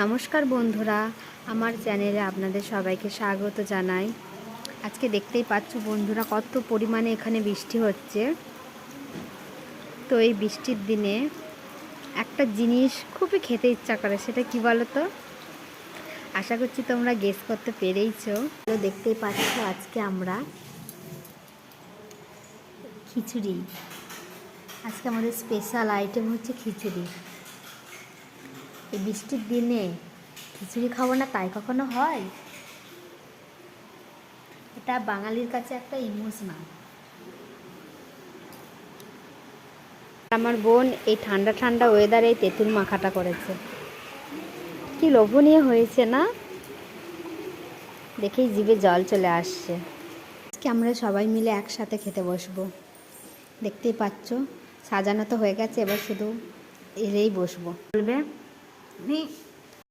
নমস্কার বন্ধুরা, আমার চ্যানেলে আপনাদের সবাইকে স্বাগত জানাই। আজকে দেখতেই পাচ্ছ বন্ধুরা কত পরিমাণে এখানে বৃষ্টি হচ্ছে। তো এই বৃষ্টির দিনে একটা জিনিস খুবই খেতে ইচ্ছা করে, সেটা কি বলো তো? আশা করছি তোমরা গেস করতে পেরেইছো। তো দেখতেই পাচ্ছ আজকে আমরা খিচুড়ি, আজকে আমাদের স্পেশাল আইটেম হচ্ছে খিচুড়ি। এই বৃষ্টির দিনে খিচুড়ি খাবো না তাই কখনো হয়? এটা বাঙালির কাছে একটা ইমোশনাল। আমার বোন এই ঠান্ডা ঠান্ডা ওয়েদারে তেঁতুল মাখাটা করেছে, কি লোভনীয় হয়েছে না? দেখেই জিভে জল চলে আসছে। আজকে আমরা সবাই মিলে একসাথে খেতে বসবো। দেখতেই পাচ্ছ সাজানো তো হয়ে গেছে, এবার শুধু এলেই বসবো। বলবে